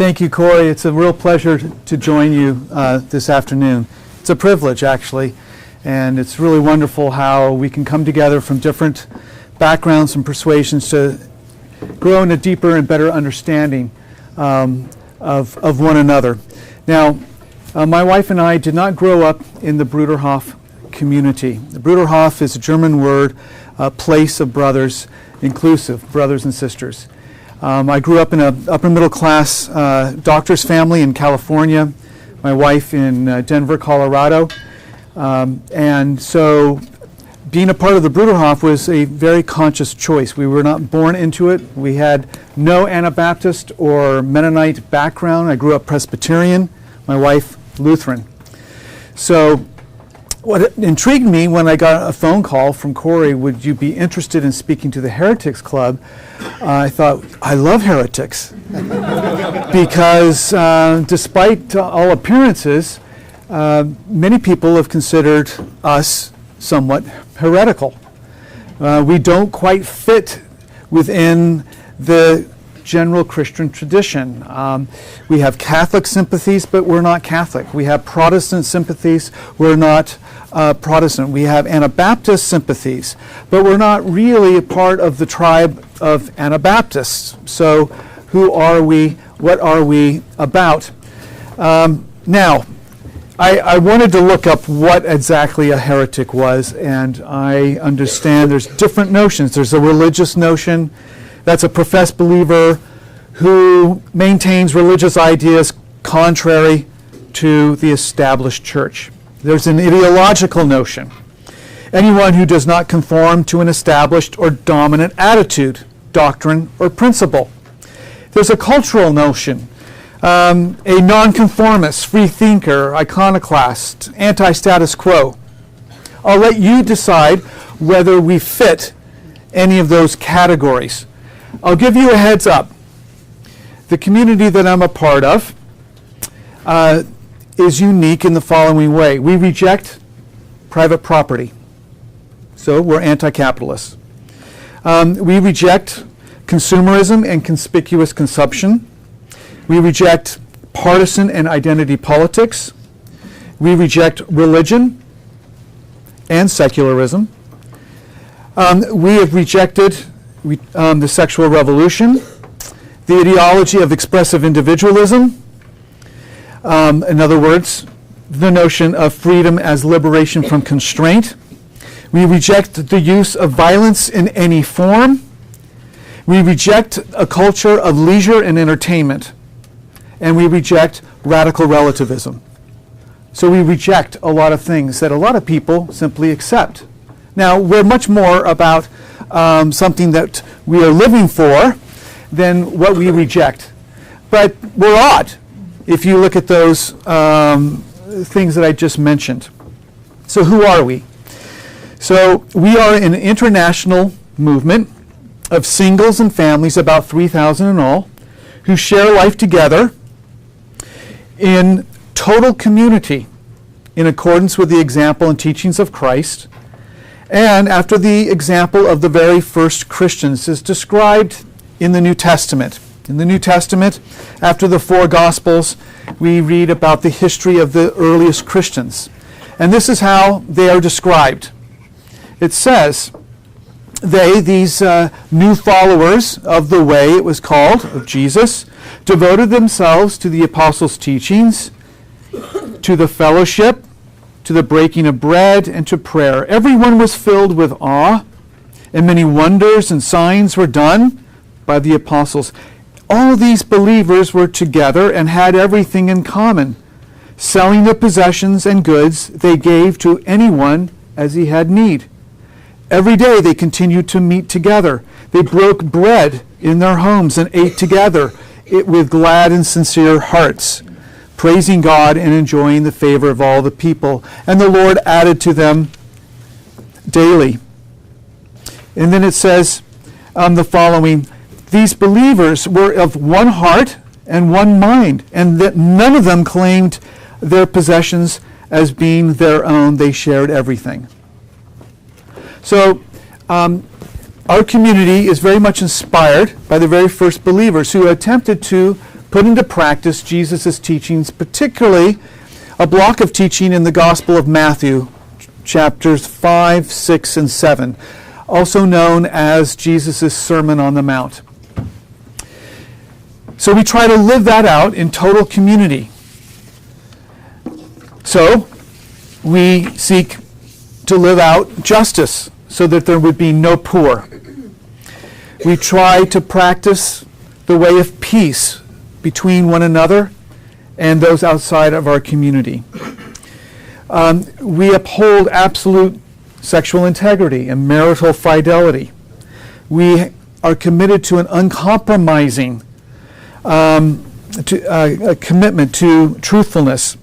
Thank you, Corey. It's a real pleasure to join you this afternoon. It's a privilege, actually, and it's really wonderful how we can come together from different backgrounds and persuasions to grow in a deeper and better understanding of one another. Now, my wife and I did not grow up in the Bruderhof community. The Bruderhof is a German word, place of brothers, inclusive, brothers and sisters. I grew up in an upper middle class doctor's family in California, my wife in Denver, Colorado. And so being a part of the Bruderhof was a very conscious choice. We were not born into it. We had no Anabaptist or Mennonite background. I grew up Presbyterian, my wife Lutheran. So what intrigued me when I got a phone call from Corey, would you be interested in speaking to the Heretics Club? I thought, I love heretics. Because despite all appearances, many people have considered us somewhat heretical. We don't quite fit within the general Christian tradition. We have Catholic sympathies, but we're not Catholic. We have Protestant sympathies, we're not Protestant. We have Anabaptist sympathies, but we're not really a part of the tribe of Anabaptists. So who are we? What are we about? Now, I wanted to look up what exactly a heretic was, and I understand there's different notions. There's a religious notion. That's a professed believer who maintains religious ideas contrary to the established church. There's an ideological notion. Anyone who does not conform to an established or dominant attitude, doctrine, or principle. There's a cultural notion. A nonconformist, free thinker, iconoclast, anti-status quo. I'll let you decide whether we fit any of those categories. I'll give you a heads up. The community that I'm a part of is unique in the following way. We reject private property. So we're anti-capitalists. We reject consumerism and conspicuous consumption. We reject partisan and identity politics. We reject religion and secularism. We have rejected the sexual revolution, the ideology of expressive individualism, in other words, the notion of freedom as liberation from constraint. We reject the use of violence in any form. We reject a culture of leisure and entertainment. And we reject radical relativism. So we reject a lot of things that a lot of people simply accept. Now, we're much more about something that we are living for than what we reject. But we're odd if you look at those things that I just mentioned. So who are we? So we are an international movement of singles and families, about 3,000 in all, who share life together in total community in accordance with the example and teachings of Christ, and after the example of the very first Christians is described in the New Testament. In the New Testament, after the four Gospels, we read about the history of the earliest Christians. And this is how they are described. It says, these new followers of the way, it was called, of Jesus, devoted themselves to the apostles' teachings, to the fellowship, to the breaking of bread, and to prayer. Everyone was filled with awe, and many wonders and signs were done by the apostles. All these believers were together and had everything in common. Selling their possessions and goods, they gave to anyone as he had need. Every day they continued to meet together. They broke bread in their homes and ate together with glad and sincere hearts, praising God and enjoying the favor of all the people. And the Lord added to them daily. And then it says the following, these believers were of one heart and one mind, and that none of them claimed their possessions as being their own. They shared everything. So our community is very much inspired by the very first believers who attempted to put into practice Jesus' teachings, particularly a block of teaching in the Gospel of Matthew, chapters 5, 6, and 7, also known as Jesus' Sermon on the Mount. So we try to live that out in total community. So we seek to live out justice so that there would be no poor. We try to practice the way of peace between one another and those outside of our community. We uphold absolute sexual integrity and marital fidelity. We are committed to an uncompromising a commitment to truthfulness,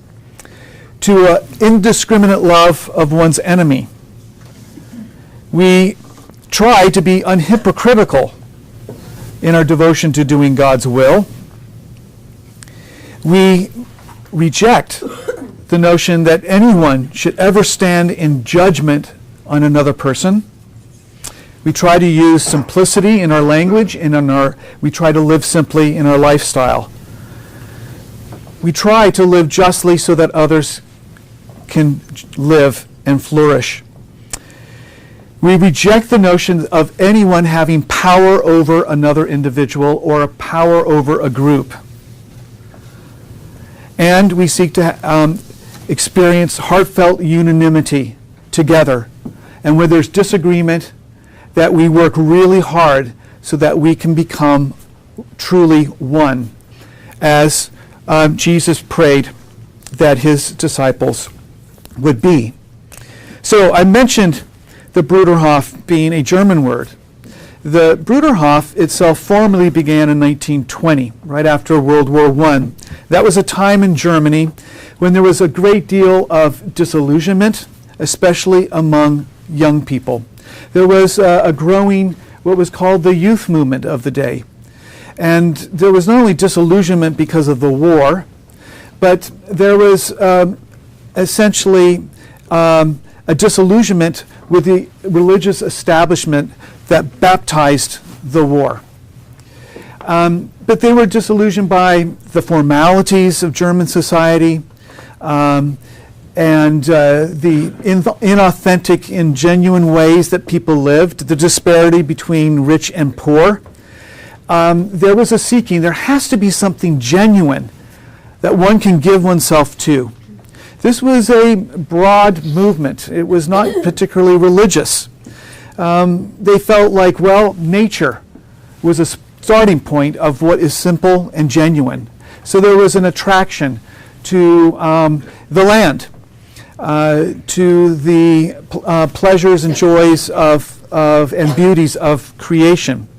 to an indiscriminate love of one's enemy. We try to be unhypocritical in our devotion to doing God's will. We reject the notion that anyone should ever stand in judgment on another person. We try to use simplicity in our language and we try to live simply in our lifestyle. We try to live justly so that others can live and flourish. We reject the notion of anyone having power over another individual or a power over a group. And we seek to experience heartfelt unanimity together. And where there's disagreement, that we work really hard so that we can become truly one, as Jesus prayed that his disciples would be. So I mentioned the Bruderhof being a German word. The Bruderhof itself formally began in 1920, right after World War I. That was a time in Germany when there was a great deal of disillusionment, especially among young people. There was a growing, what was called the youth movement of the day. And there was not only disillusionment because of the war, but there was essentially a disillusionment with the religious establishment that baptized the war. But they were disillusioned by the formalities of German society and the inauthentic, ingenuine ways that people lived, the disparity between rich and poor. There was a seeking. There has to be something genuine that one can give oneself to. This was a broad movement. It was not particularly religious. They felt like, well, nature was a starting point of what is simple and genuine. So there was an attraction to the land, to the pleasures and joys of and beauties of creation.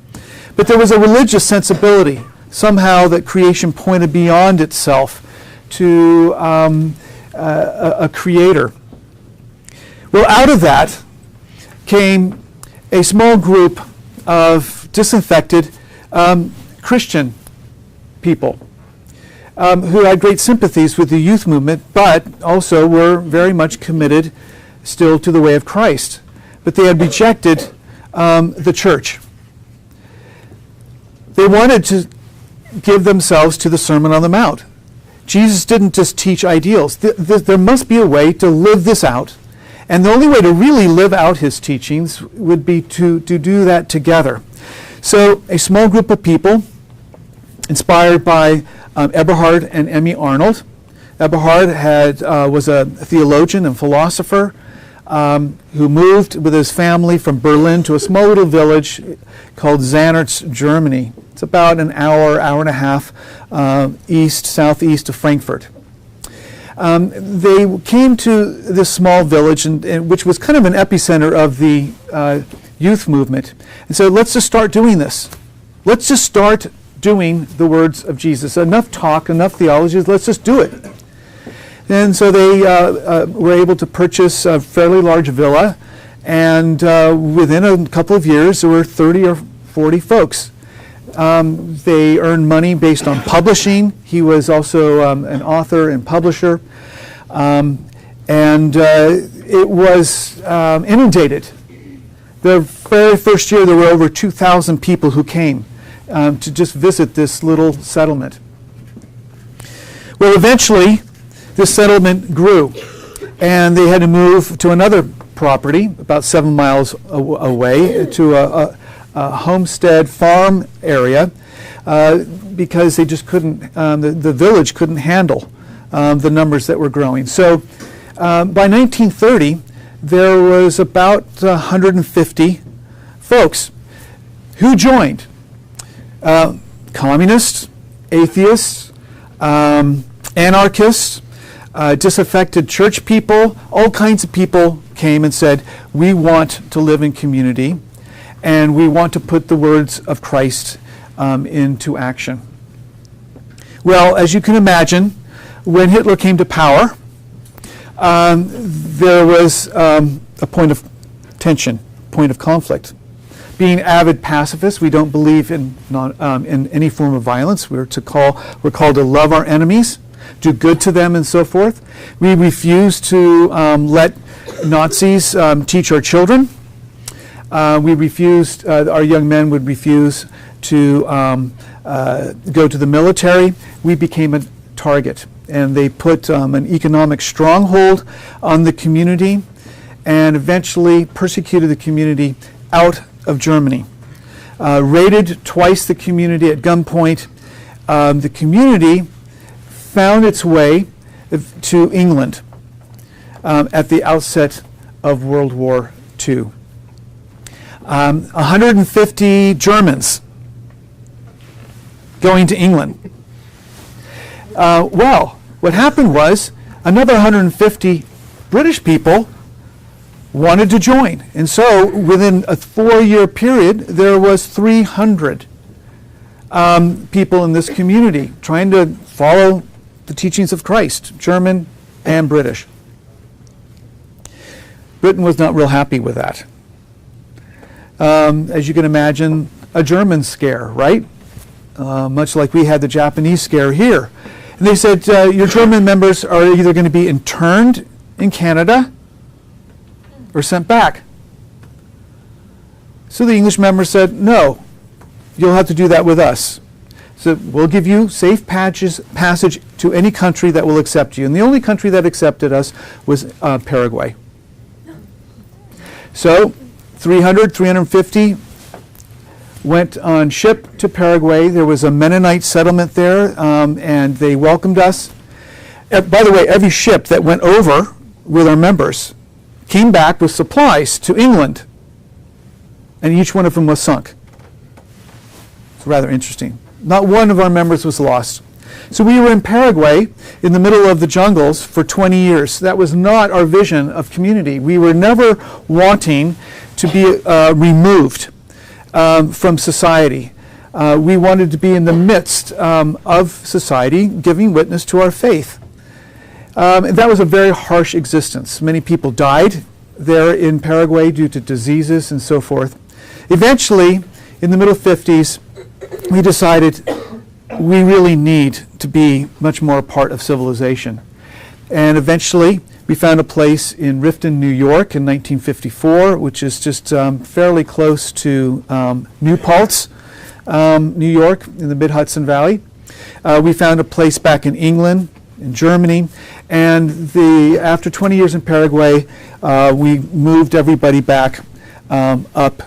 But there was a religious sensibility, somehow that creation pointed beyond itself to a creator. Well, out of that came a small group of disaffected Christian people who had great sympathies with the youth movement, but also were very much committed still to the way of Christ. But they had rejected the church. They wanted to give themselves to the Sermon on the Mount. Jesus didn't just teach ideals. There must be a way to live this out. And the only way to really live out his teachings would be to do that together. So a small group of people, inspired by Eberhard and Emmy Arnold. Eberhard was a theologian and philosopher who moved with his family from Berlin to a small little village called Zannertz, Germany. It's about an hour and a half southeast of Frankfurt. They came to this small village, which was kind of an epicenter of the youth movement, and said, let's just start doing this. Let's just start doing the words of Jesus. Enough talk, enough theologies, let's just do it. And so they were able to purchase a fairly large villa, and within a couple of years, there were 30 or 40 folks. They earned money based on publishing. He was also an author and publisher. And it was inundated. The very first year, there were over 2,000 people who came to just visit this little settlement. Well, eventually, this settlement grew, and they had to move to another property about 7 miles away to a homestead farm area because they just couldn't, the village couldn't handle the numbers that were growing. So by 1930, there was about 150 folks who joined. Communists, atheists, anarchists, disaffected church people, all kinds of people came and said, we want to live in community and we want to put the words of Christ into action. Well, as you can imagine, when Hitler came to power, there was a point of tension, point of conflict. Being avid pacifists, we don't believe in any form of violence. We're called to love our enemies, do good to them, and so forth. We refuse to let Nazis teach our children. We refused, our young men would refuse to go to the military. We became a target, and they put an economic stronghold on the community and eventually persecuted the community out of Germany. Raided twice the community at gunpoint. The community found its way to England at the outset of World War II. 150 Germans going to England. Well, what happened was another 150 British people wanted to join. And so within a 4-year period, there was 300 people in this community trying to follow the teachings of Christ, German and British. Britain was not real happy with that. As you can imagine, a German scare, right? Much like we had the Japanese scare here. And they said, your German members are either going to be interned in Canada or sent back. So the English members said, no, you'll have to do that with us. So we'll give you safe passage to any country that will accept you. And the only country that accepted us was Paraguay. So 350 went on ship to Paraguay. There was a Mennonite settlement there, and they welcomed us. By the way, every ship that went over with our members came back with supplies to England, and each one of them was sunk. It's rather interesting. Not one of our members was lost. So we were in Paraguay in the middle of the jungles for 20 years. That was not our vision of community. We were never wanting to be removed from society. We wanted to be in the midst of society, giving witness to our faith. And that was a very harsh existence. Many people died there in Paraguay due to diseases and so forth. Eventually, in the middle 50s, we decided we really need to be much more a part of civilization. And eventually, we found a place in Riften, New York in 1954, which is just fairly close to New Paltz, New York, in the mid-Hudson Valley. We found a place back in England, in Germany, and after 20 years in Paraguay, we moved everybody back up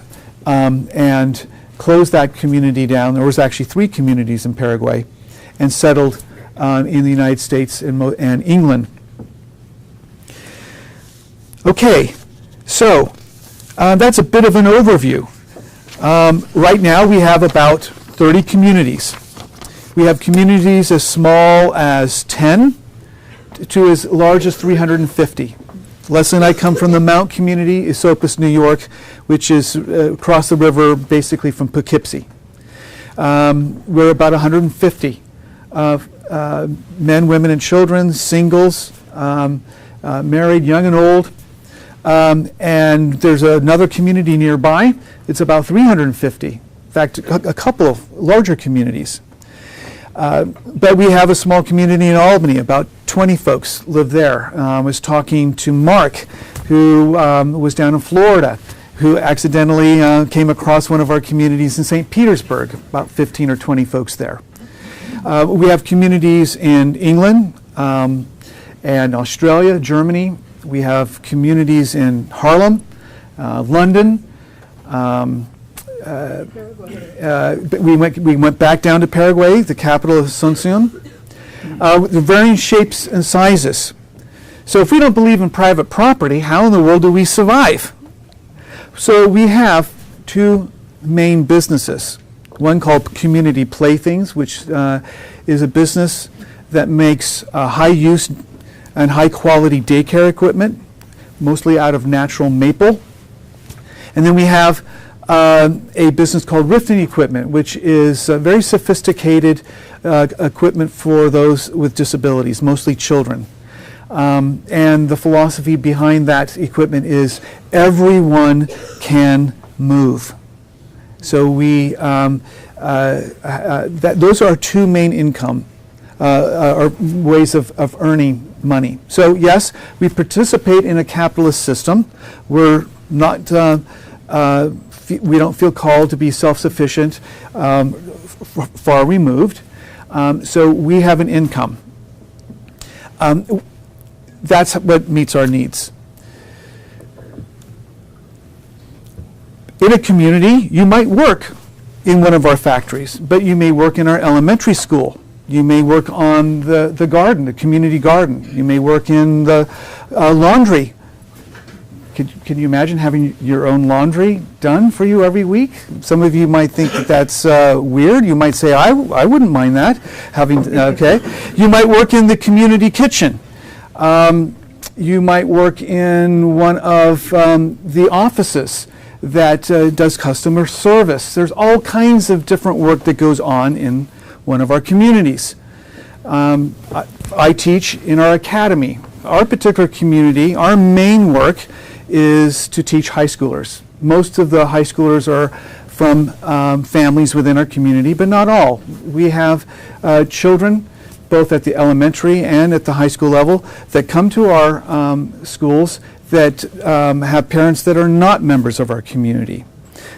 and closed that community down. There was actually 3 communities in Paraguay, and settled in the United States and England. Okay, so that's a bit of an overview. Right now we have about 30 communities. We have communities as small as 10 to as large as 350. Leslie and I come from the Mount community, Esopus, New York, which is across the river basically from Poughkeepsie. We're about 150 men, women, and children, singles, married, young and old. And there's another community nearby. It's about 350. In fact, a couple of larger communities. But we have a small community in Albany. About 20 folks live there. I was talking to Mark, who was down in Florida, who accidentally came across one of our communities in St. Petersburg, about 15 or 20 folks there. We have communities in England and Australia, Germany. We have communities in Harlem, London. We went back down to Paraguay, the capital of Asuncion. The varying shapes and sizes. So if we don't believe in private property, how in the world do we survive? So we have two main businesses. One called Community Playthings, which is a business that makes high use and high quality daycare equipment, mostly out of natural maple. And then we have a business called Rifting Equipment, which is very sophisticated equipment for those with disabilities, mostly children. And the philosophy behind that equipment is everyone can move. So we those are our two main income or ways of earning money. So yes, we participate in a capitalist system. We're not we don't feel called to be self-sufficient, far removed. So we have an income. That's what meets our needs. In a community, you might work in one of our factories, but you may work in our elementary school. You may work on the garden, the community garden. You may work in the laundry. Can you imagine having your own laundry done for you every week? Some of you might think that that's weird. You might say, I wouldn't mind that. Okay. You might work in the community kitchen. You might work in one of the offices that does customer service. There's all kinds of different work that goes on in one of our communities. I teach in our academy. Our particular community, our main work is to teach high schoolers. Most of the high schoolers are from families within our community, but not all. We have children both at the elementary and at the high school level that come to our schools that have parents that are not members of our community.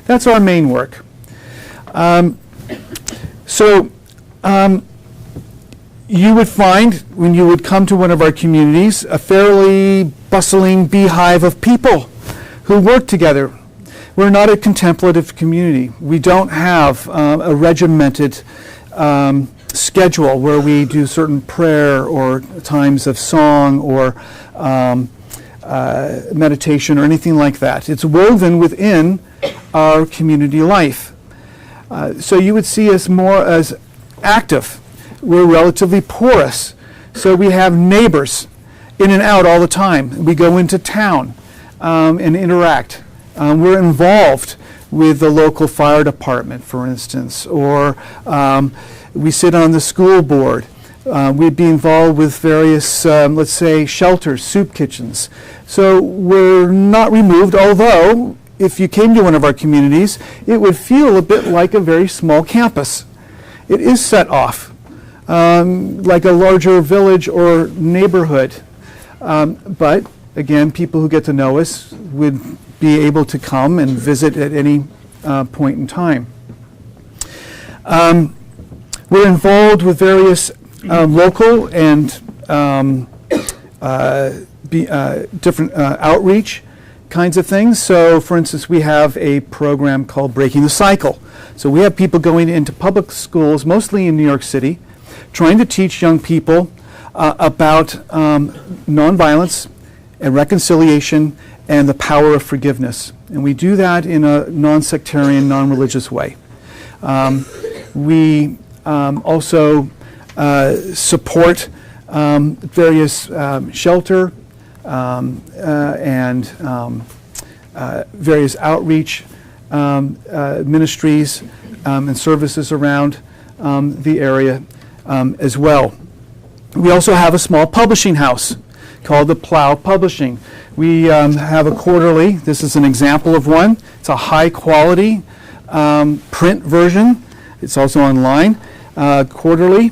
That's our main work. You would find, when you would come to one of our communities, a fairly bustling beehive of people who work together. We're not a contemplative community. We don't have a regimented schedule where we do certain prayer or times of song or meditation or anything like that. It's woven within our community life. So you would see us more as active. We're relatively porous. So we have neighbors in and out all the time. We go into town and interact. We're involved with the local fire department, for instance, or we sit on the school board. We'd be involved with various, let's say, shelters, soup kitchens. So we're not removed, although if you came to one of our communities, it would feel a bit like a very small campus. It is set off, like a larger village or neighborhood. But again, people who get to know us would be able to come and visit at any point in time. We're involved with various local and different outreach kinds of things. So, for instance, we have a program called Breaking the Cycle. So we have people going into public schools, mostly in New York City, trying to teach young people about nonviolence and reconciliation and the power of forgiveness. And we do that in a non-sectarian, non-religious way. We also support various shelter and various outreach ministries and services around the area as well. We also have a small publishing house called the Plow Publishing. We have a quarterly. This is an example of one. It's a high quality print version. It's also online. Quarterly.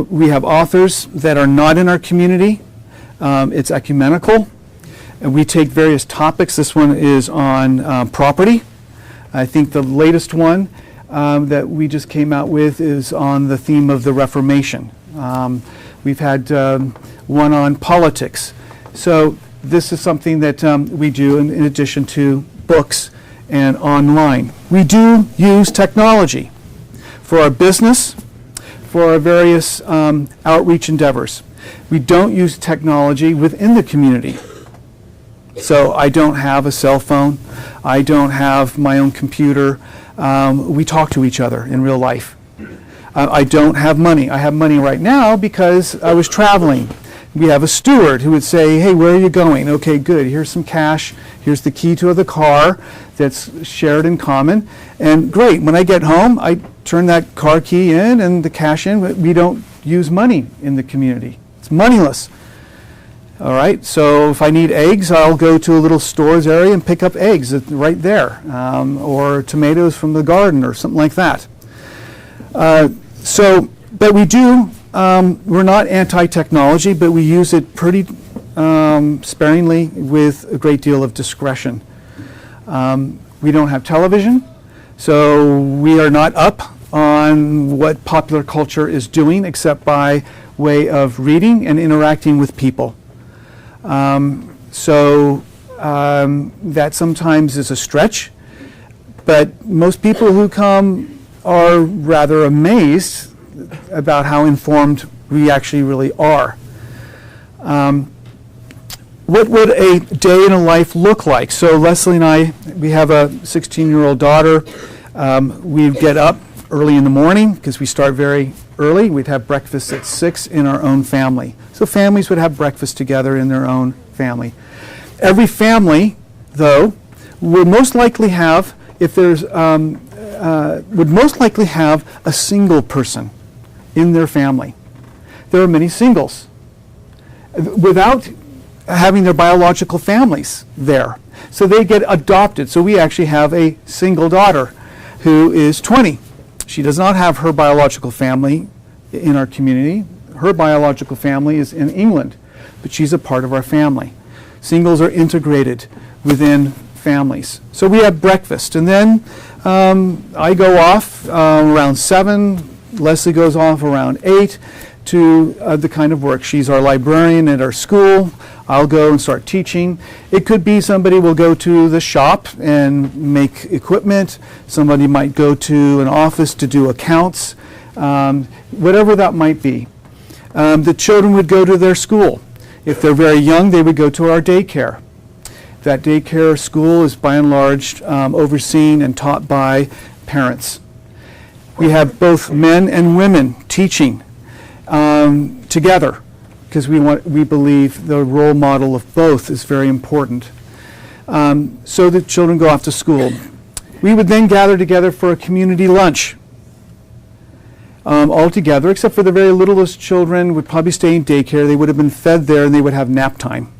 We have authors that are not in our community. It's ecumenical. And we take various topics. This one is on property. I think the latest one that we just came out with is on the theme of the Reformation. We've had one on politics. So this is something that we do in addition to books and online. We do use technology for our business, for our various outreach endeavors. We don't use technology within the community. So I don't have a cell phone. I don't have my own computer. We talk to each other in real life. I don't have money. I have money right now because I was traveling. We have a steward who would say, hey, where are you going? Okay, good. Here's some cash. Here's the key to the car that's shared in common. And great, when I get home, I turn that car key in and the cash in. We don't use money in the community. It's moneyless. All right, so if I need eggs, I'll go to a little stores area and pick up eggs right there, or tomatoes from the garden or something like that. But we do, we're not anti-technology, but we use it pretty sparingly with a great deal of discretion. We don't have television, so we are not up on what popular culture is doing except by way of reading and interacting with people. That sometimes is a stretch, but most people who come are rather amazed about how informed we actually really are. What would a day in a life look like? So Leslie and I, we have a 16-year-old daughter. We get up early in the morning because we start very early. We'd have breakfast at 6 in our own family. So families would have breakfast together in their own family. Every family, though, would most likely have, if there's, would most likely have a single person in their family. There are many singles without having their biological families there. So they get adopted. So we actually have a single daughter who is 20. She does not have her biological family in our community. Her biological family is in England, but she's a part of our family. Singles are integrated within families. So we have breakfast, and then I go off around 7. Leslie goes off around 8 to the kind of work. She's our librarian at our school. I'll go and start teaching. It could be somebody will go to the shop and make equipment. Somebody might go to an office to do accounts, whatever that might be. The children would go to their school. If they're very young, they would go to our daycare. That daycare school is by and large overseen and taught by parents. We have both men and women teaching together, because we believe the role model of both is very important. So the children go off to school. We would then gather together for a community lunch. All together, except for the very littlest children would probably stay in daycare. They would have been fed there and they would have nap time.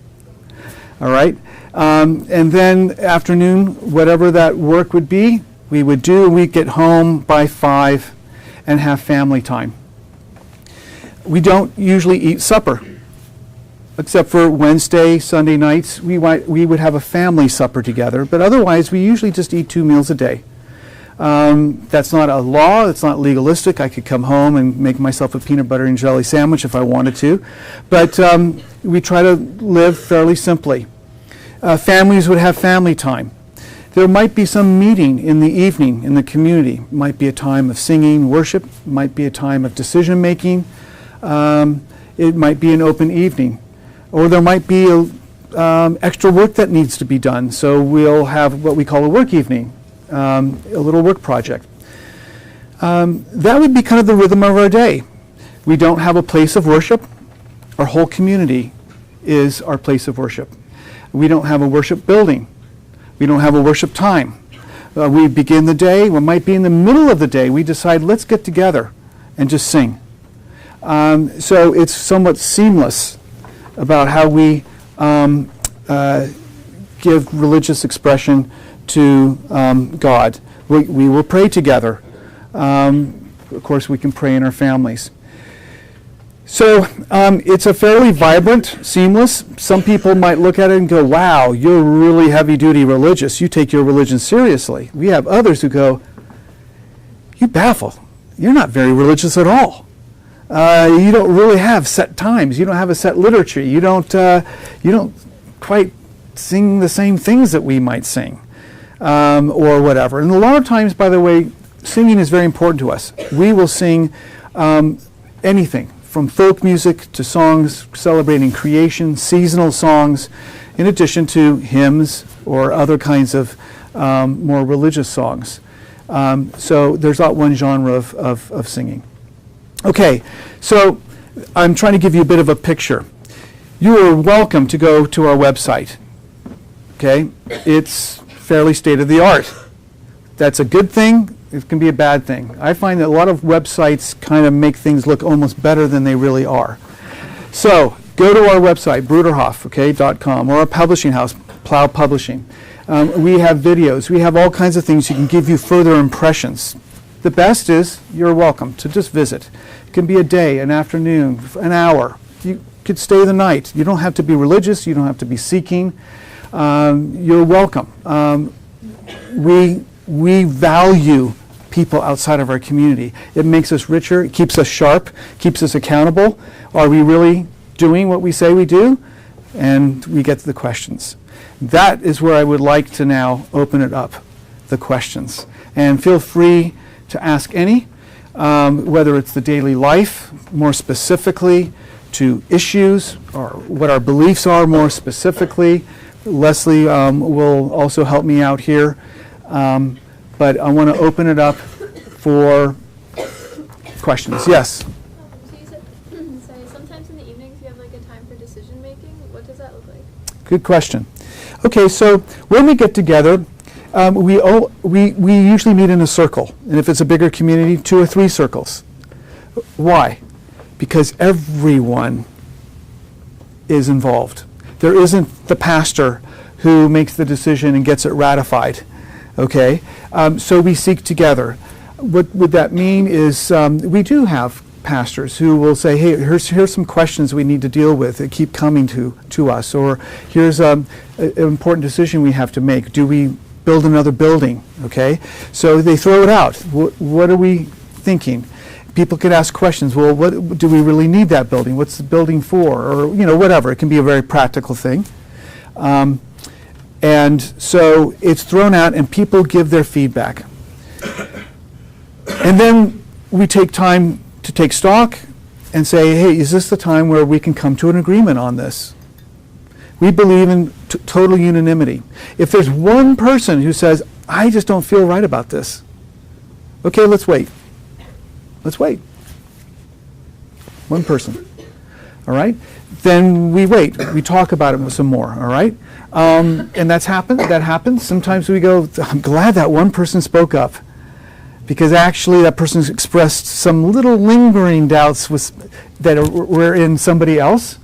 All right? And then afternoon, whatever that work would be, we would do. We'd get home by 5 and have family time. We don't usually eat supper, except for Wednesday, Sunday nights. We would have a family supper together, but otherwise we usually just eat 2 meals a day. That's not a law. It's not legalistic. I could come home and make myself a peanut butter and jelly sandwich if I wanted to, but we try to live fairly simply. Families would have family time. There might be some meeting in the evening in the community. It might be a time of singing, worship. It might be a time of decision making. It might be an open evening. Or there might be extra work that needs to be done. So we'll have what we call a work evening, a little work project. That would be kind of the rhythm of our day. We don't have a place of worship. Our whole community is our place of worship. We don't have a worship building. We don't have a worship time. We begin the day, we might be in the middle of the day, we decide let's get together and just sing. So it's somewhat seamless about how we give religious expression to God. We will pray together. Of course, we can pray in our families. So it's a fairly vibrant, seamless. Some people might look at it and go, wow, you're really heavy-duty religious. You take your religion seriously. We have others who go, you baffle. You're not very religious at all. You don't really have set times. You don't have a set liturgy. You don't quite sing the same things that we might sing, or whatever. And a lot of times, by the way, singing is very important to us. We will sing anything from folk music to songs celebrating creation, seasonal songs, in addition to hymns or other kinds of more religious songs. So there's not one genre of singing. Okay, so I'm trying to give you a bit of a picture. You are welcome to go to our website. Okay, it's fairly state-of-the-art. That's a good thing. It can be a bad thing. I find that a lot of websites kind of make things look almost better than they really are. So go to our website, bruderhof.com, or our publishing house, Plow Publishing. We have videos. We have all kinds of things you can give you further impressions. The best is you're welcome to just visit. It can be a day, an afternoon, an hour. You could stay the night. You don't have to be religious. You don't have to be seeking. You're welcome. We value people outside of our community. It makes us richer. It keeps us sharp, keeps us accountable. Are we really doing what we say we do? And we get to the questions. That is where I would like to now open it up, the questions. And feel free to ask any, whether it's the daily life, more specifically, to issues, or what our beliefs are more specifically. Leslie will also help me out here. But I want to open it up for questions. Yes? So you said, sorry, sometimes in the evenings you have like a time for decision making. What does that look like? Good question. Okay, so when we get together, we usually meet in a circle. And if it's a bigger community, 2 or 3 circles. Why? Because everyone is involved. There isn't the pastor who makes the decision and gets it ratified. Okay, so we seek together. What would that mean is we do have pastors who will say, hey, here's some questions we need to deal with that keep coming to us, or here's an important decision we have to make. Do we build another building? Okay, so they throw it out. What are we thinking? People could ask questions. Well, what do we really need that building? What's the building for? Or whatever. It can be a very practical thing. And so it's thrown out and people give their feedback. And then we take time to take stock and say, hey, is this the time where we can come to an agreement on this? We believe in total unanimity. If there's one person who says, I just don't feel right about this, okay, let's wait. Let's wait. One person. All right? Then we wait. We talk about it some more. All right? And that happens. Sometimes we go, I'm glad that one person spoke up, because actually that person's expressed some little lingering doubts that were in somebody else,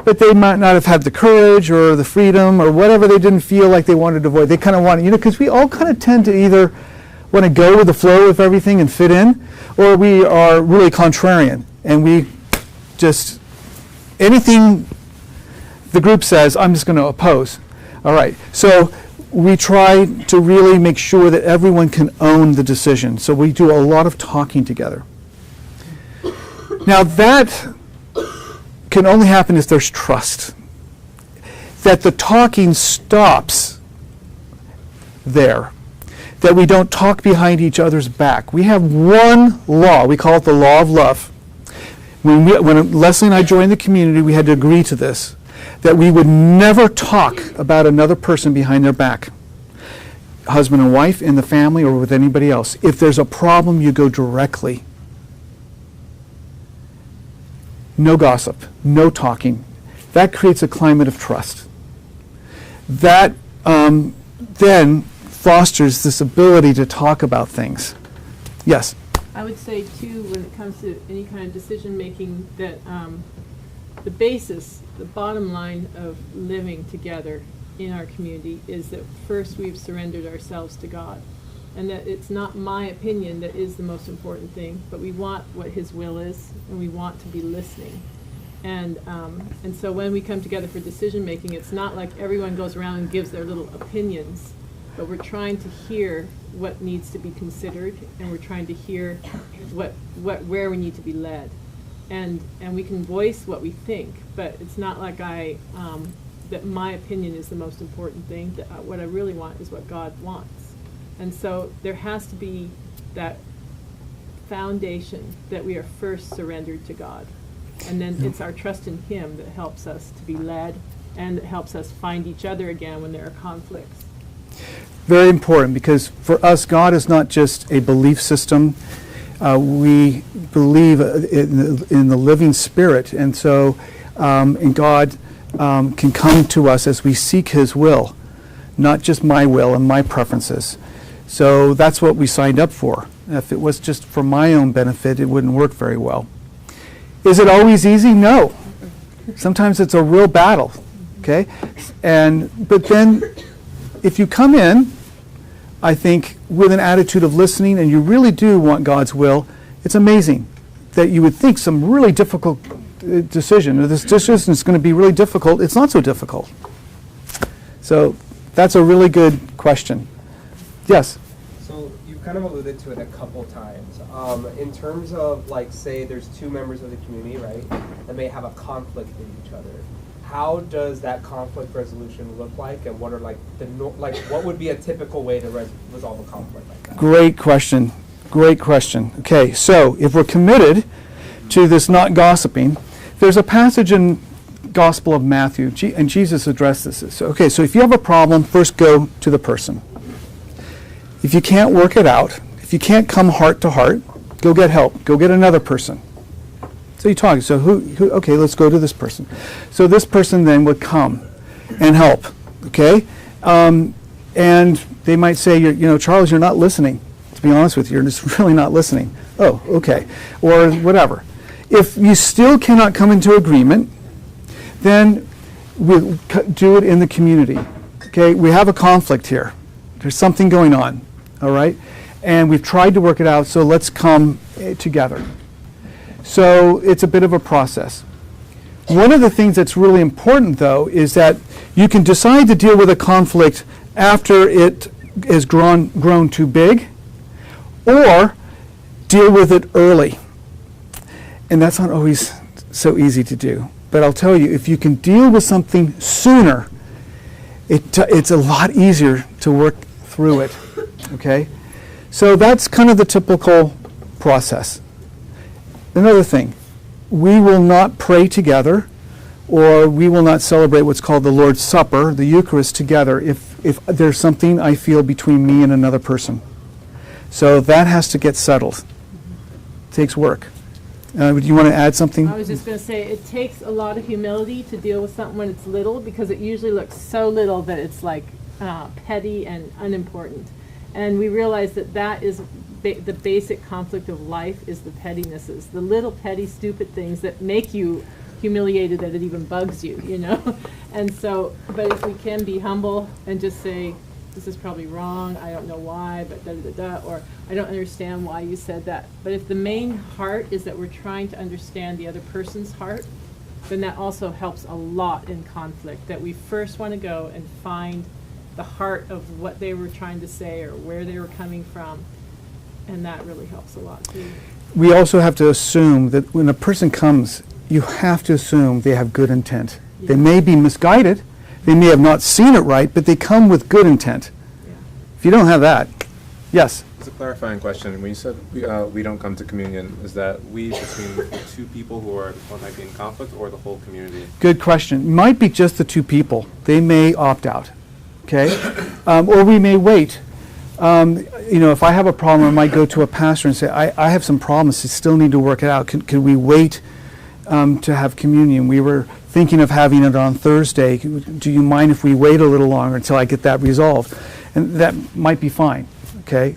but they might not have had the courage or the freedom or whatever. They didn't feel like they wanted to avoid. They kind of want, because we all kind of tend to either want to go with the flow of everything and fit in, or we are really contrarian and we just, anything the group says, I'm just going to oppose. All right, so we try to really make sure that everyone can own the decision. So we do a lot of talking together. Now that can only happen if there's trust. That the talking stops there. That we don't talk behind each other's back. We have one law. We call it the law of love. When Leslie and I joined the community, we had to agree to this, that we would never talk about another person behind their back, husband and wife, in the family, or with anybody else. If there's a problem, you go directly. No gossip, no talking. That creates a climate of trust. That then fosters this ability to talk about things. Yes? I would say, too, when it comes to any kind of decision making, that the basis, the bottom line of living together in our community is that first we've surrendered ourselves to God, and that it's not my opinion that is the most important thing, but we want what His will is, and we want to be listening. And so when we come together for decision making, it's not like everyone goes around and gives their little opinions, but we're trying to hear what needs to be considered, and we're trying to hear where we need to be led. And we can voice what we think, but it's not like that my opinion is the most important thing. That what I really want is what God wants. And so there has to be that foundation that we are first surrendered to God. And then it's our trust in Him that helps us to be led, and that helps us find each other again when there are conflicts. Very important, because for us, God is not just a belief system. We believe in the living Spirit, and so and God can come to us as we seek His will, not just my will and my preferences. So that's what we signed up for. If it was just for my own benefit, it wouldn't work very well. Is it always easy? No. Sometimes it's a real battle. Okay, but then if you come in, I think, with an attitude of listening, and you really do want God's will, it's amazing that you would think some really difficult decision, or this decision is going to be really difficult. It's not so difficult. So that's a really good question. Yes? So you've kind of alluded to it a couple times. In terms of, like, say there's two members of the community, right, that may have a conflict with each other. How does that conflict resolution look like, and what are what would be a typical way to resolve a conflict like that? Great question. Okay, so if we're committed to this not gossiping, there's a passage in Gospel of Matthew, and Jesus addressed this. So if you have a problem, first go to the person. If you can't work it out, if you can't come heart to heart, go get help. Go get another person. So you talk. So who? Okay, let's go to this person. So this person then would come and help. Okay, and they might say, Charles, you're not listening. To be honest with you, you're just really not listening. Oh, okay, or whatever. If you still cannot come into agreement, then we'll do it in the community. Okay, we have a conflict here. There's something going on. All right, and we've tried to work it out. So let's come together. So it's a bit of a process. One of the things that's really important, though, is that you can decide to deal with a conflict after it has grown too big, or deal with it early. And that's not always so easy to do. But I'll tell you, if you can deal with something sooner, it's a lot easier to work through it. Okay? So that's kind of the typical process. Another thing, we will not pray together, or we will not celebrate what's called the Lord's Supper, the Eucharist, together if there's something I feel between me and another person. So that has to get settled. It takes work. Do you want to add something? I was just going to say, it takes a lot of humility to deal with something when it's little, because it usually looks so little that it's like petty and unimportant. And we realize that is the basic conflict of life, is the pettinesses, the little petty stupid things that make you humiliated, that it even bugs you, And so, but if we can be humble and just say, this is probably wrong, I don't know why, but da-da-da-da, or I don't understand why you said that. But if the main heart is that we're trying to understand the other person's heart, then that also helps a lot in conflict, that we first want to go and find the heart of what they were trying to say or where they were coming from. And that really helps a lot too. We also have to assume that when a person comes, you have to assume they have good intent. Yeah. They may be misguided, they may have not seen it right, but they come with good intent. Yeah. If you don't have that, yes? It's a clarifying question. When you said we don't come to communion, is that we between two people who might be in conflict, or the whole community? Good question. It might be just the two people. They may opt out, okay? Or we may wait. If I have a problem, I might go to a pastor and say, I have some problems, I still need to work it out. Can we wait to have communion? We were thinking of having it on Thursday. Do you mind if we wait a little longer until I get that resolved? And that might be fine, okay?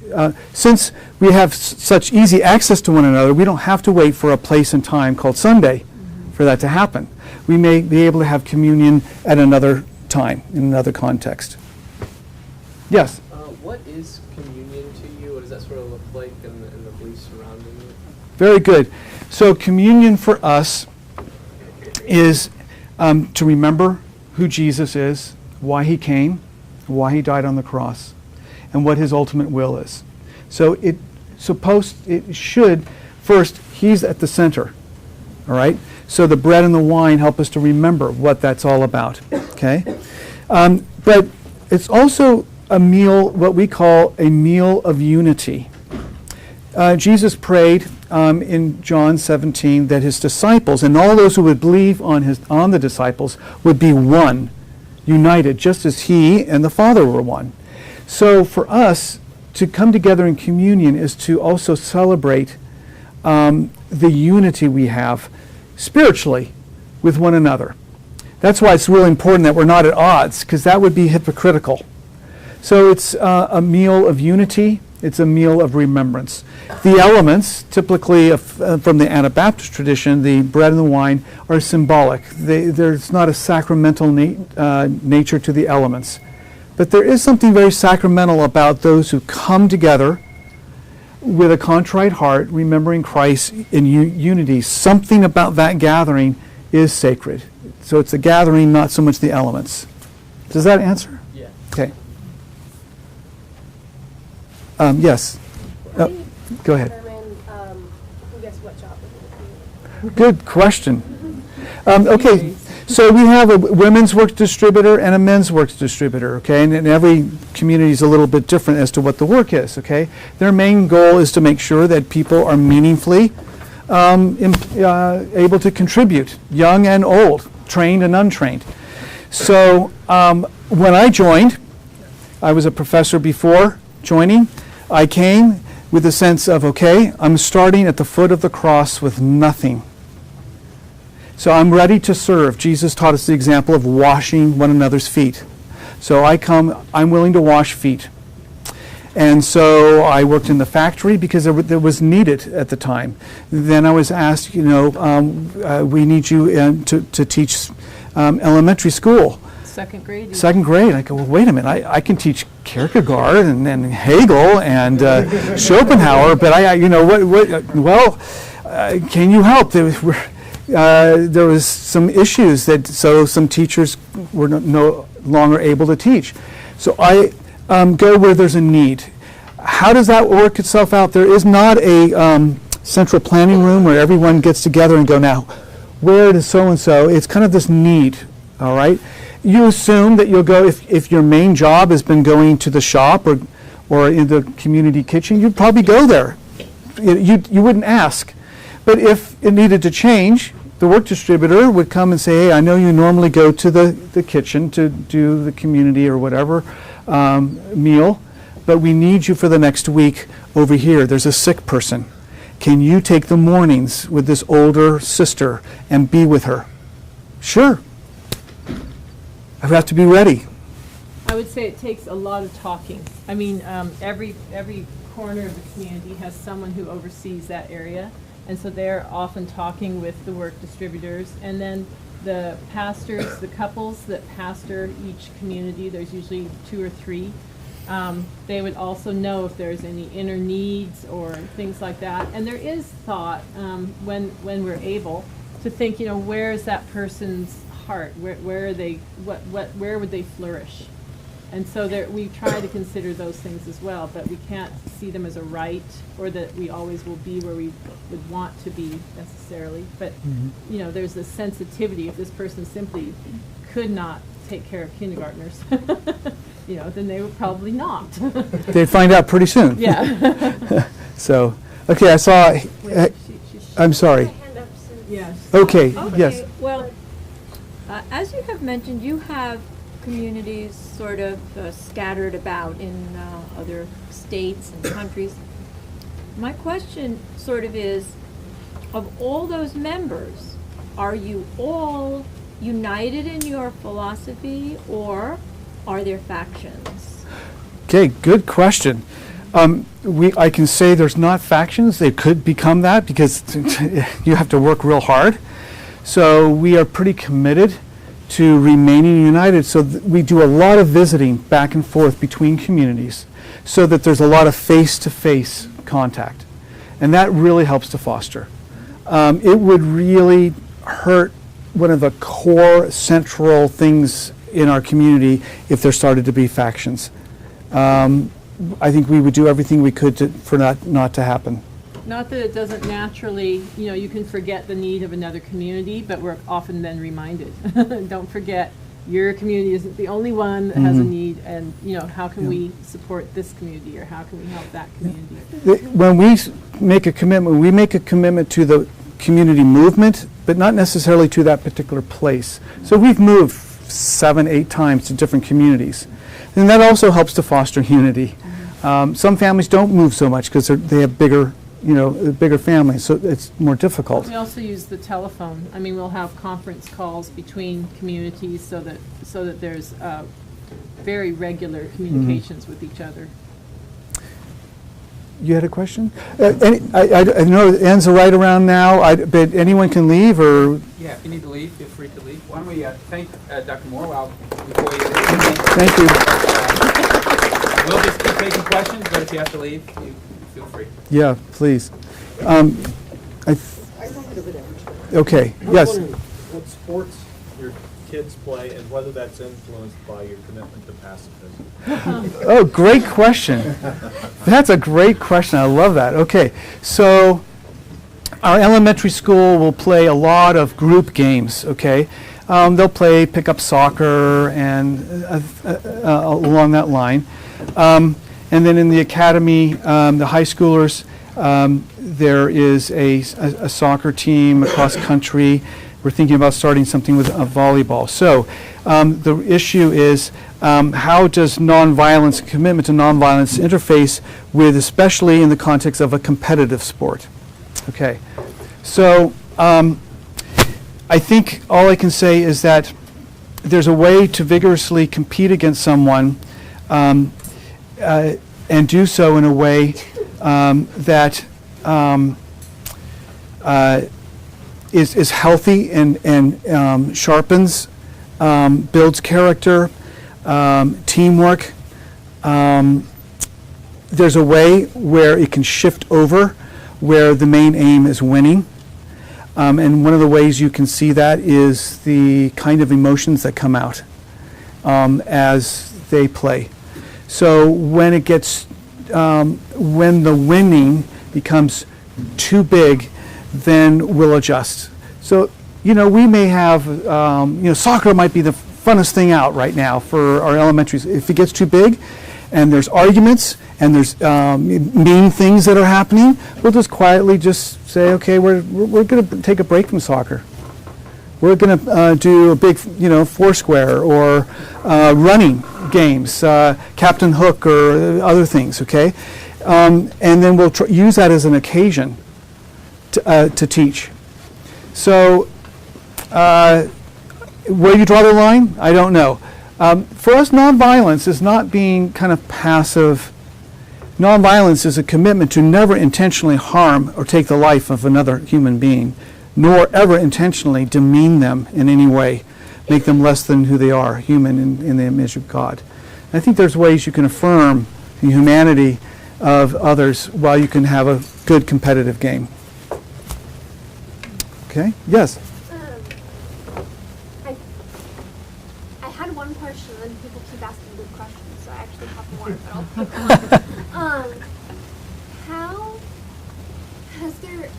Since we have such easy access to one another, we don't have to wait for a place and time called Sunday for that to happen. We may be able to have communion at another time, in another context. Yes? What is communion to you? What does that sort of look like in the beliefs surrounding it? Very good. So communion for us is to remember who Jesus is, why he came, why he died on the cross. and what his ultimate will is. So it should, first, he's at the center, all right? So the bread and the wine help us to remember what that's all about, okay? But it's also a meal, what we call a meal of unity. Jesus prayed in John 17 that his disciples and all those who would believe on the disciples would be one, united, just as he and the Father were one. So for us to come together in communion is to also celebrate the unity we have spiritually with one another. That's why it's really important that we're not at odds, because that would be hypocritical. So it's a meal of unity. It's a meal of remembrance. The elements, typically from the Anabaptist tradition, the bread and the wine, are symbolic. There's not a sacramental nature to the elements. But there is something very sacramental about those who come together with a contrite heart, remembering Christ in unity. Something about that gathering is sacred. So it's the gathering, not so much the elements. Does that answer? Yeah. Okay. Yes. Go ahead. Who gets what job in the community? Good question. Okay, so we have a women's works distributor and a men's works distributor, okay? And every community is a little bit different as to what the work is, okay? Their main goal is to make sure that people are meaningfully able to contribute, young and old, trained and untrained. So when I joined, I was a professor before joining. I came with a sense of, okay, I'm starting at the foot of the cross with nothing. So I'm ready to serve. Jesus taught us the example of washing one another's feet. So I'm willing to wash feet. And so I worked in the factory because there was needed at the time. Then I was asked, we need you to teach elementary school. Second grade. Second grade. I go, well, wait a minute. I can teach Kierkegaard and Hegel and Schopenhauer, but can you help? There was some issues so some teachers were no longer able to teach. So I go where there's a need. How does that work itself out? There is not a central planning room where everyone gets together and go, now, where does so-and-so? It's kind of this need, all right? You assume that you'll go, if your main job has been going to the shop or in the community kitchen, you'd probably go there. You wouldn't ask. But if it needed to change, the work distributor would come and say, hey, I know you normally go to the kitchen to do the community or whatever meal, but we need you for the next week over here. There's a sick person. Can you take the mornings with this older sister and be with her? Sure. I have to be ready. I would say it takes a lot of talking. I mean, every corner of the community has someone who oversees that area, and so they're often talking with the work distributors, and then the pastors, the couples that pastor each community, there's usually 2 or 3, they would also know if there's any inner needs or things like that. And there is thought when we're able to think, where is that person's heart? Where are they? Where would they flourish? And so we try to consider those things as well, but we can't see them as a right or that we always will be where we would want to be necessarily. But there's a sensitivity. If this person simply could not take care of kindergartners, then they would probably not. They'd find out pretty soon. Yeah. So, okay, I saw. I'm sorry. Yes. Okay. Okay, Yes. well, as you have mentioned, you have communities sort of scattered about in other states and countries. My question sort of is, of all those members, are you all united in your philosophy, or are there factions? Okay, good question. I can say there's not factions. They could become that because you have to work real hard. So we are pretty committed to remaining united. So we do a lot of visiting back and forth between communities so that there's a lot of face-to-face contact. And that really helps to foster. It would really hurt one of the core central things in our community if there started to be factions. I think we would do everything we could for not to happen. Not that it doesn't naturally, you can forget the need of another community, but we're often then reminded. Don't forget, your community isn't the only one that has a need, and, how can we support this community, or how can we help that community? When we make a commitment to the community movement, but not necessarily to that particular place. So we've moved 7, 8 times to different communities. And that also helps to foster unity. Some families don't move so much because they have bigger families, so it's more difficult. We also use the telephone. I mean, we'll have conference calls between communities so that there's very regular communications with each other. You had a question? I know it ends right around now, but anyone can leave, or? Yeah, if you need to leave, feel free to leave. Why don't we thank Dr. Moore before you Thank you. We'll just keep taking questions, but if you have to leave, you feel free. Yeah, please. Okay, I was yes. wondering what sports your kids play and whether that's influenced by your commitment to pacifism. Oh, great question. That's a great question. I love that. Okay, so our elementary school will play a lot of group games, okay? They'll play pickup soccer and along that line. And then in the academy, the high schoolers, there is a soccer team, a cross country. We're thinking about starting something with volleyball. So the issue is how does nonviolence, commitment to nonviolence interface with, especially in the context of a competitive sport? Okay, so I think all I can say is that there's a way to vigorously compete against someone and do so in a way that is healthy and sharpens, builds character, teamwork. There's a way where it can shift over, where the main aim is winning. And one of the ways you can see that is the kind of emotions that come out as they play. So when it gets, when the winning becomes too big, then we'll adjust. So, we may have, soccer might be the funnest thing out right now for our elementaries. If it gets too big and there's arguments and there's mean things that are happening, we'll just quietly just say, okay, we're going to take a break from soccer. We're going to do a big, foursquare or running games, Captain Hook or other things, okay? And then we'll use that as an occasion to teach. So where you draw the line, I don't know. For us, nonviolence is not being kind of passive. Nonviolence is a commitment to never intentionally harm or take the life of another human being, nor ever intentionally demean them in any way, make them less than who they are, human in the image of God. I think there's ways you can affirm the humanity of others while you can have a good competitive game. Okay? Yes? I had one question, and then people keep asking good questions, so I actually have one, but I'll pick one. How has there,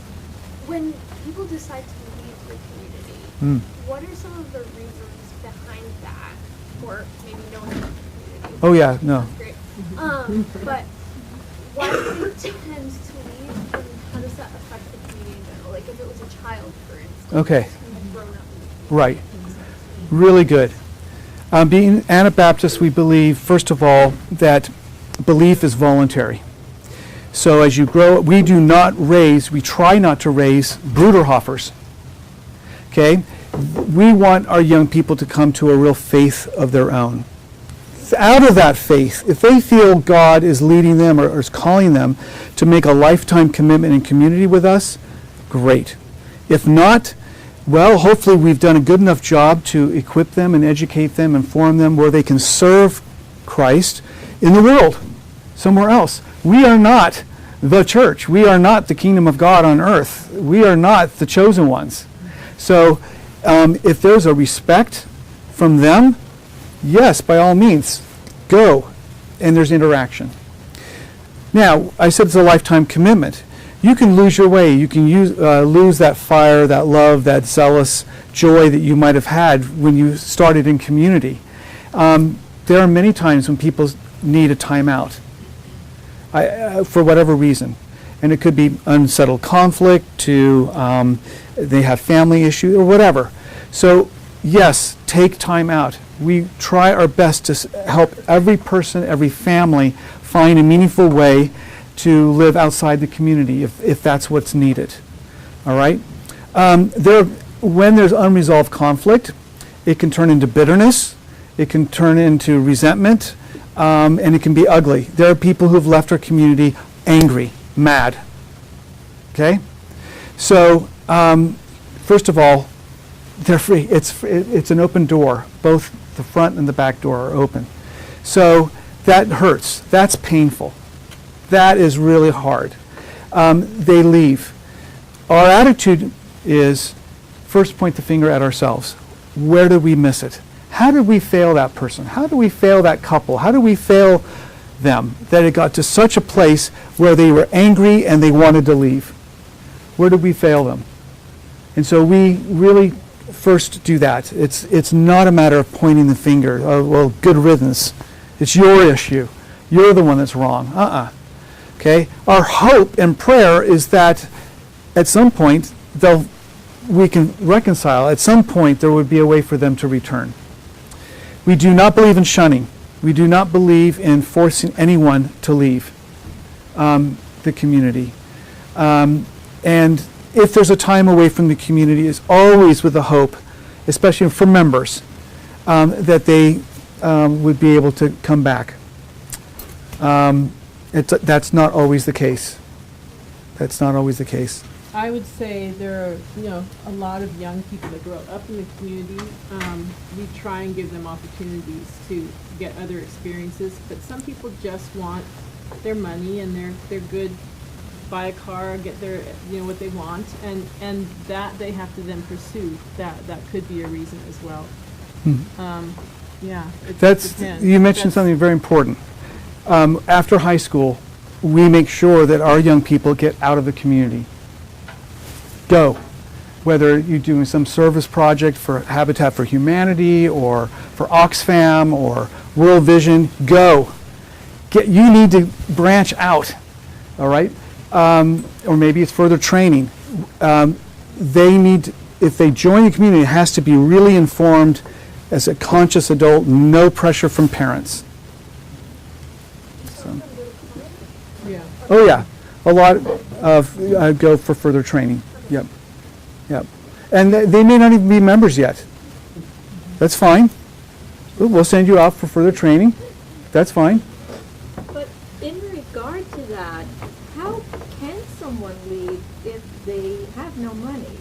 when people decide to leave the community, what are some of the reasons behind that? Or maybe no one in the community. Oh, yeah, no. That's great. But why do they tend to leave, and how does that affect the community in general? Like if it was a child, for instance, Okay. who's grown up. Right. Really good. Being Anabaptists, we believe, first of all, that belief is voluntary. So as you grow, we try not to raise Bruderhofers. Okay? We want our young people to come to a real faith of their own. Out of that faith, if they feel God is leading them or is calling them to make a lifetime commitment in community with us, great. If not, well, hopefully we've done a good enough job to equip them and educate them and form them where they can serve Christ in the world, somewhere else. We are not the church. We are not the kingdom of God on earth. We are not the chosen ones. So if there's a respect from them, yes, by all means, go. And there's interaction. Now, I said it's a lifetime commitment. You can lose your way. You can lose that fire, that love, that zealous joy that you might have had when you started in community. There are many times when people need a timeout for whatever reason. And it could be unsettled conflict to they have family issues or whatever. So yes, take time out. We try our best to help every person, every family find a meaningful way to live outside the community if that's what's needed. All right? When there's unresolved conflict, it can turn into bitterness, it can turn into resentment, and it can be ugly. There are people who've left our community angry, mad. Okay? So, first of all, they're free. It's an open door. Both the front and the back door are open. So that hurts. That's painful. That is really hard. They leave. Our attitude is first point the finger at ourselves. Where did we miss it? How did we fail that person? How did we fail that couple? How did we fail them that it got to such a place where they were angry and they wanted to leave? Where did we fail them? And so we really first do that. It's not a matter of pointing the finger. Oh, well, good riddance. It's your issue. You're the one that's wrong. Okay? Our hope and prayer is that at some point we can reconcile. At some point there would be a way for them to return. We do not believe in shunning. We do not believe in forcing anyone to leave the community. And if there's a time away from the community, it's always with the hope, especially for members, that they would be able to come back. That's not always the case. That's not always the case. I would say there are, a lot of young people that grow up in the community. We try and give them opportunities to get other experiences, but some people just want their money and they're good, buy a car, get their, what they want, and that they have to then pursue. That could be a reason as well. It depends. You mentioned something very important. After high school, we make sure that our young people get out of the community. Go. Whether you're doing some service project for Habitat for Humanity or for Oxfam or World Vision, go. You need to branch out, all right? Or maybe it's further training. If they join the community, it has to be really informed as a conscious adult, no pressure from parents. So. Yeah. Oh yeah, a lot of go for further training. Yep. And they may not even be members yet. That's fine. We'll send you out for further training. That's fine. But in regard to that, how can someone leave if they have no money?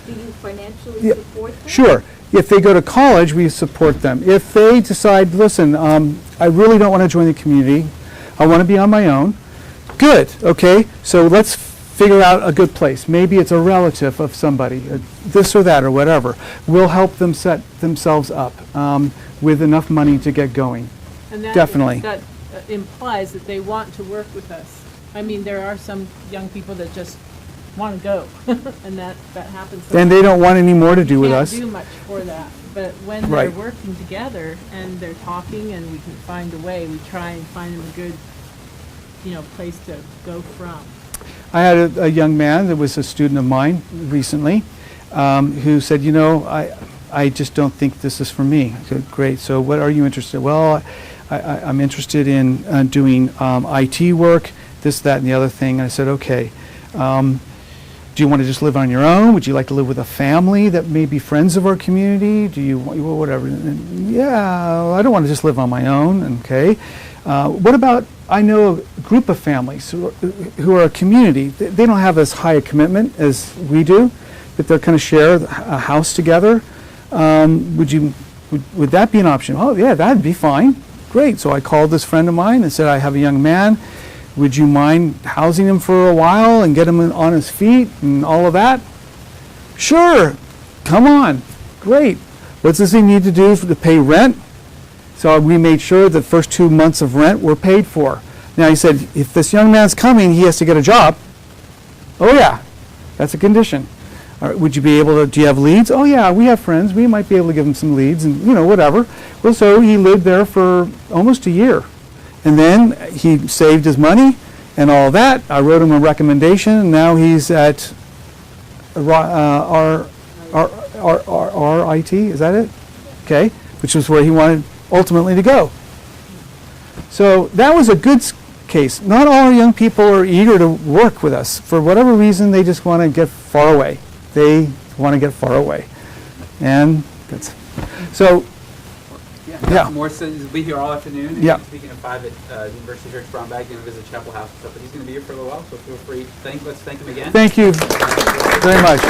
Do you financially support them? Sure. If they go to college, we support them. If they decide, listen, I really don't want to join the community, I want to be on my own, good, okay? So let's figure out a good place. Maybe it's a relative of somebody, this or that or whatever. We'll help them set themselves up with enough money to get going. And that Definitely. That implies that they want to work with us. I mean, there are some young people that just want to go, and that happens. And they don't want any more to do with Can't us. do much for that. But when they're working together and they're talking and we can find a way, we try and find them a good, place to go from. I had a young man that was a student of mine recently who said, I just don't think this is for me. I said, great, so what are you interested in? Well, I'm interested in doing IT work, this, that, and the other thing. And I said, okay, do you want to just live on your own? Would you like to live with a family that may be friends of our community? Do you want, whatever? And, yeah, I don't want to just live on my own, okay. What about, I know a group of families who are a community. They don't have as high a commitment as we do, but they'll kind of share a house together. Would that be an option? Oh yeah, that'd be fine. Great. So I called this friend of mine and said, I have a young man. Would you mind housing him for a while and get him on his feet and all of that? Sure. Come on. Great. What does he need to do to pay rent? So we made sure the first 2 months of rent were paid for. Now, he said, if this young man's coming, he has to get a job. Oh, yeah, that's a condition. All right, would you be able to, do you have leads? Oh, yeah, we have friends. We might be able to give him some leads and, whatever. Well, so he lived there for almost a year. And then he saved his money and all that. I wrote him a recommendation, and now he's at RIT, is that it? Okay, which was where he wanted ultimately to go. So that was a good case. Not all our young people are eager to work with us. For whatever reason, they just want to get far away. They want to get far away. And that's, so, Yeah. Morris will be here all afternoon. And Yeah. he's speaking at 5 at University of Heretics Brown Bag, going to visit Chapel House and stuff. But he's going to be here for a little while, so feel free. Let's thank him again. thank you very much.